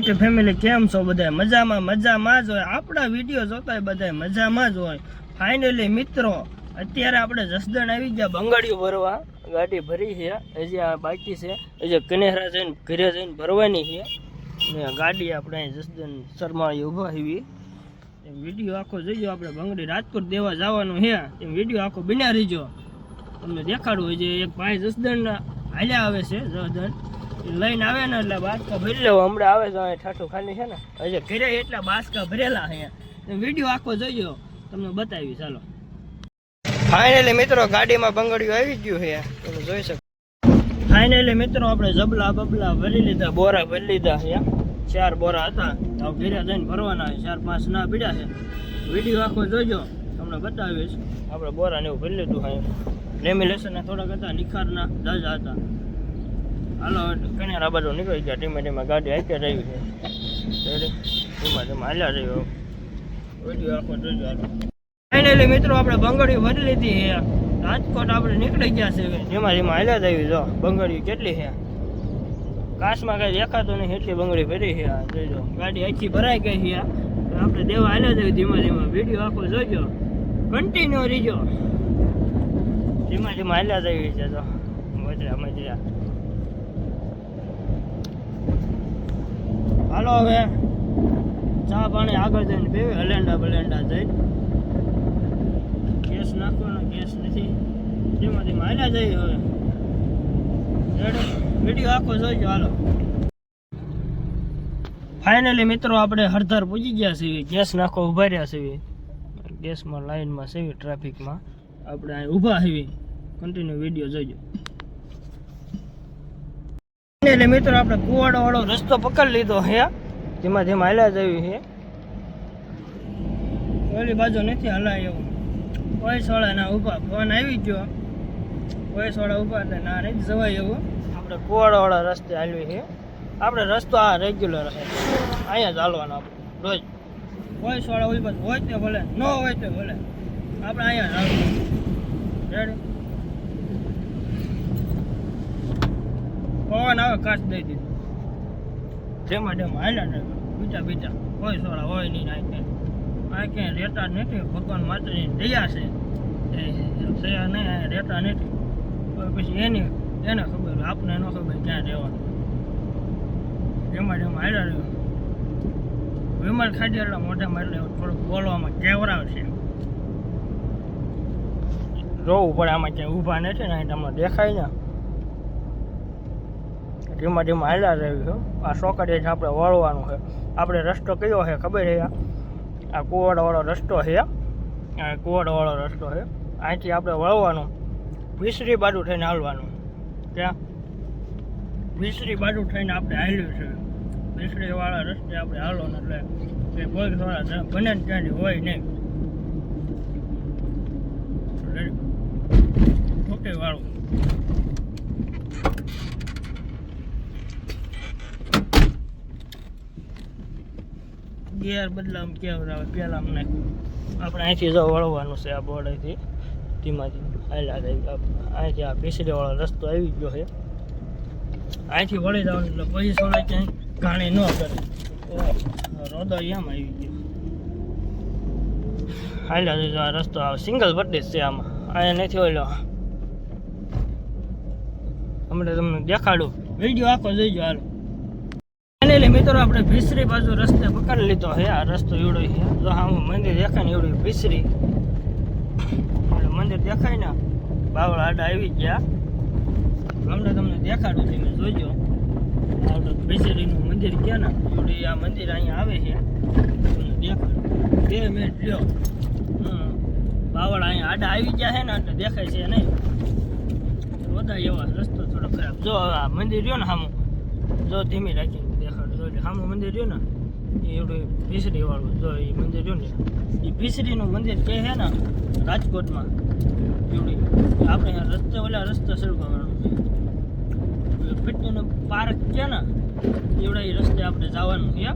Family કેમ છો? બધા મજામાં જ હોય. આપણા વિડીયો જોતા બધા મજામાં જ હોય. ફાઇનલી મિત્રો અત્યારે આપણે જસદણ આવી ગયા બંગડીઓ ભરવા. ગાડી ભરી છે, હજી આ બાકી છે, હજી કનેરા જઈને ઘરે જઈને ભરવાની છે. ને ગાડી આપણે જસદણ શરમાળી ઊભા આવી. વિડીયો આખો જોઈજો. આપણે બંગડી રાજકોટ દેવા જવાનું છે, એમ વિડીયો આખો બન્યા રહીજો. તમને દેખાડવું હજી એક ભાઈ જસદણ હાલ્યા આવે છે. જસદણ લઈને આવે ને એટલે બાસકા ભરી લેવો. હમણાં આવે છે ઠાઠું ખાલી છે ને, હજી ઘરે એટલા બાસકા ભરેલા છે. વિડીયો આખો જોઈજો, તમને બતાવી. ચાલો ફાઇનલી મિત્રો ગાડીમાં બંગડીઓ આવી ગયું છે, તમે જોઈ શકો. ફાઇનલી મિત્રો આપણે જબલા બબલા ભરી લીધા, બોરા ભરી લીધા છે. 4 બોરા હતા, ઘરે જઈને ભરવાના 4-5 ના પીડ્યા છે. વિડીયો આખો જોઈજો, તમને બતાવીશ. આપણે બોરા ને એવું ભરી લીધું છે. લેમિનેશન થોડાક હતા, નિખારના દાજા હતા. હાલો કનેરા બાજુ નીકળી ગયા. ધીમે ધીમે ગાડી હાઈકે રહી છે. ધીમે ધીમે હાલ્યા રહ્યો. વિડીયો આખો જોઈજો. હાલો ફાઇનલી મિત્રો આપણે બંગડીઓ ભરી લીધી છે. રાજકોટ આપણે નીકળી ગયા છે. ધીમે ધીમે હાલ્યા જઈએ. જો બંગડીઓ કેટલી છે, કાચમાં કઈ દેખાતો નહીં એટલી બંગડી ભરી છે. જોઈજો ગાડી આખી ભરાઈ ગઈ છે. આપણે દેવા હાલ્યા જઈએ ધીમે ધીમે. વિડીયો આખો જોઈજો, કન્ટિન્યુ રહીજો. ધીમે ધીમે હાલ્યા જઈએ છે. તો મજરા હાલો હવે ચા પાણી આગળ જઈને પીવે. હલેન્ડા બલેન્ડા જઈને ગેસ નાખવાનો, ગેસ નથી. ધીમે ધીમે હાલ્યા જઈએ. હવે વિડીયો આખો જોઈજો. હાલો ફાઇનલી મિત્રો આપણે હરધર પૂજી ગયા છીએ. ગેસ નાખો ઊભા રહ્યા છીએ. ગેસમાં લાઈનમાં છીએ, ટ્રાફિકમાં આપણે અહીં ઊભા છીએ. Continue video જોઈજો. ફાઇનલી મિત્રો આપણે કુવાડો વાળો રસ્તો પકડી લીધો છે. ધીમે ધીમે હાલ્યા જવી છે. ઓલી બાજુ નથી હલાય એવું. પોલીસવાળા ના ઊભા, ફોન આવી ગયો. પોલીસવાળા ઊભા એટલે ના નથી જવાય એવું. આપણે કુવાડો વાળા રસ્તે હાલવી છે. આપણે રસ્તો આ રેગ્યુલર છે, અહીંયા જ હાલવાનો આપણે રોજ. પોલીસવાળા ઊભા હોય તે ભલે, ન હોય તે ભલે, આપણે અહીંયા જ હાલવાનું. રેડી? પવન આવે કાચ દઈ દીધું. જેમાં જેમાં હાલ્યા ને બીજા કોઈ સોળા હોય નહીં. આ ક્યાંય રહેતા નથી. ભગવાન માતાની દયા છે, નહીં રહેતા નથી. પછી એને ખબર, આપને ન ખબર ક્યાં રહેવાનું. જેમાં હાલ્યા રહ્યું. વિમલ ખાધી એટલે મોઢામાં એટલે થોડુંક બોલવામાં કેવરાવશે. જોવું પડે આમાં ક્યાંય ઊભા નથી ને, તમને દેખાય ને. ધીમે ધીમે હાલ્યા રહ્યું છે. આ ચોકડીએ આપણે વળવાનું છે. આપણે રસ્તો કયો છે ખબર છે? આ કુવાડાવાળો રસ્તો છે. આ કુવાડાવાળો રસ્તો છે. અહીંથી આપણે વળવાનું, વિસરી બાજુ થઈને હાલવાનું. ત્યાં વિસરી બાજુ થઈને આપણે હાલ્યું છે. વિસરીવાળા રસ્તે આપણે હાલવાનું, એટલે એ પોલીસવાળા બને ને ત્યાંથી હોય નહીં. ઓકે વાળું ગેર બદલામ કેવું આવે પેલા અમને. આપણે અહીંથી જો વળવાનું છે. આ બોર્ડ અહીંથી ધીમાથી હાલ્યા જાય. અહીંથી આ પીસરીવાળો રસ્તો આવી ગયો છે. અહીંથી વળી જવાનું એટલે પોલીસ વાળા ક્યાંય ઘાણી ન કરે. રોદો એમ આવી ગયો. હાલ્યા જજો. આ રસ્તો આવે સિંગલ પટ્ટી જ છે. આમાં અહીંયા નથી ઓલો. હમણાં તમને દેખાડું. વિડીયો આખો જોઈજો. હાલો ફાઇનલી મિત્રો આપણે ભીસરી બાજુ રસ્તે પકડી લીધો છે. આ રસ્તો એવડો છે. જો હા મંદિર દેખાય ને એવડું ભીસરી એટલે મંદિર દેખાય ને. બાવળ આડા આવી ગયા. હમણાં તમને દેખાડું છે, મેં જોઈજો. ભીસરીનું મંદિર ક્યાં ને એવડી આ મંદિર અહીંયા આવે છે. તમને દેખાડું. 2 મિનિટ લ્યો. બાવળ અહીંયા આડા આવી ગયા છે ને એટલે દેખાય છે નહીં. રોદા એવા રસ્તો થોડો ખરાબ. જો આ મંદિર રહ્યો ને સામું, જો ધીમી રાખીને દેખાડું. સામું મંદિર રહ્યું ને એ એવડું ભીસરી વાળું. જો એ મંદિર રહ્યું ને એ ભીસરીનું મંદિર કે છે ને રાજકોટમાં. એવડી આપણે રસ્તે ઓલા રસ્તે શરૂ કરવાનું છે. ફિટનું પાર્ક છે ને એવડા એ રસ્તે આપણે જવાનું છે.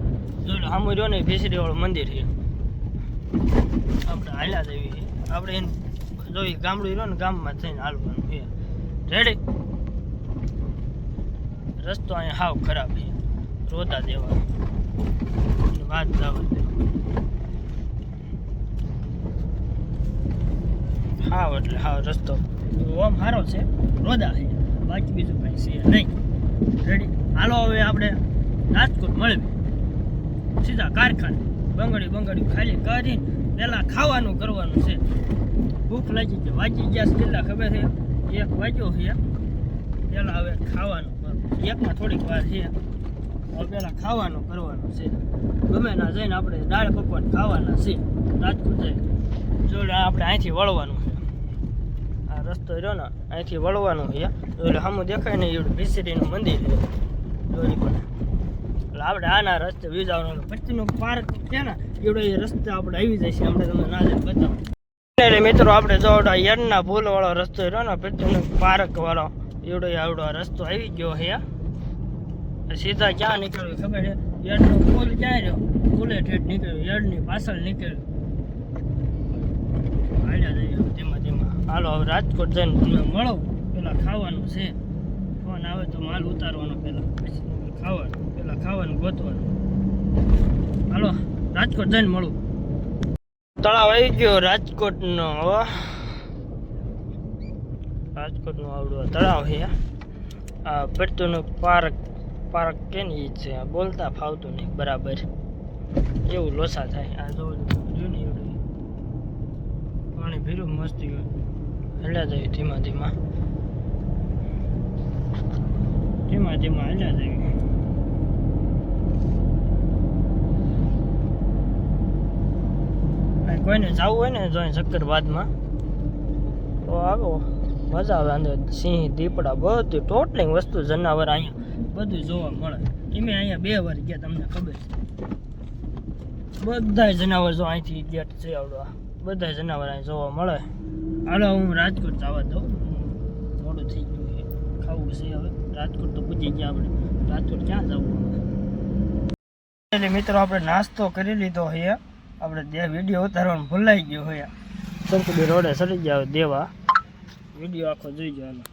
જો સામું રહ્યો ને એ ભીસરી વાળું મંદિર છે. આપણે હાલ્યા જઈએ છીએ. આપણે એને જો એ ગામડું રહ્યો ને ગામમાં થઈને હાલવાનું છે. રેડી? રસ્તો અહીંયા હાવ ખરાબ છે. જોતા દેવાનું વાત જવા દે. હાવ એટલે હાવ રસ્તો ઓમ સારો છે, રોદા છે, બાકી બીજું કઈ છે નહીં. રેડી, હાલો હવે આપણે રાજકોટ મળવી સીધા કારખાને. બંગડી ખાલી કરીને પહેલાં ખાવાનું કરવાનું છે. ભૂખ લાગી છે, વાગી ગયા કેટલા ખબર છે? 1 વાગ્યો છે. પહેલાં હવે ખાવાનું કરવું, એકમાં થોડીક વાર છે. હવે પહેલાં ખાવાનું કરવાનું છે. ગમે ના જઈને આપણે દાળ પકવાન ખાવાના છે રાજકોટ જઈને. જોડે આપણે અહીંથી વળવાનું છે. આ રસ્તો રહ્યો ને અહીંથી વળવાનું છે. એટલે સામું દેખાય ને એવું ભીસરીનું મંદિર છે જોડી પણ. એટલે આપણે આના રસ્તે વીજાવાનું પછીનું પાર્ક છે ને એવડો એ રસ્તે આપણે આવી જશે. આપણે તમને ના જઈને બતાવું. એટલે મિત્રો આપણે જો યડના પુલ વાળો રસ્તો રહ્યો ને પછીનું પાર્ક વાળો એવડો આવડો રસ્તો આવી ગયો છે. સીધા ક્યાં નીકળ્યું ખબર છે? યડનો પુલ ક્યાં રહ્યો? પુલે ઠેઠ નીકળ્યું, યડની પાછળ નીકળ્યું. હાલ્યા જઈએ ધીમા. હાલો હવે રાજકોટ જઈને તમને મળો. પેલા ખાવાનું છે, ફોન આવે તો માલ ઉતારવાનો પેલા, પછી ખાવાનું ગોતવાનું. હાલો રાજકોટ જઈને મળું. તળાવ આવી ગયો રાજકોટનો આવડો તળાવ છે. આ પડતુંનું પાર્ક કે ને છે, બોલતા ફાવતું નહીં બરાબર, એવું લોસા થાય. આ જોયું ને એવડું પાણી ભીરું મસ્તી હલ્યા જાય ધીમા હલ્યા જાય. કોઈને જવું હોય ને જોઈને શક્કરબાદમાં તો આવો, મજા આવે. અંદર સિંહ, દીપડા, બધું ટોટલિંગ વસ્તુ જનાવર અહીંયા બધું જોવા મળે. એમે અહીંયા 2 વાર ગયા, તમને ખબર છે. બધા જનાવર જો અહીંથી ગેટ છે આવડો, બધા જનાવર અહીં જોવા મળે. હાલો હું રાજકોટ જવા દઉં, મોડું થઈ ગયું છે, ખાવું છે હવે. રાજકોટ તો પૂછી ગયા આપણે, રાજકોટ ક્યાં જવું હવે? એટલે મિત્રો આપણે નાસ્તો કરી લીધો છે. આપણે વિડીયો ઉતારવાનું ભૂલાઈ ગયો હોય. સંતુબી રોડે સરી ગયા દેવા. વિડીયો આખો જોઈ ગયો.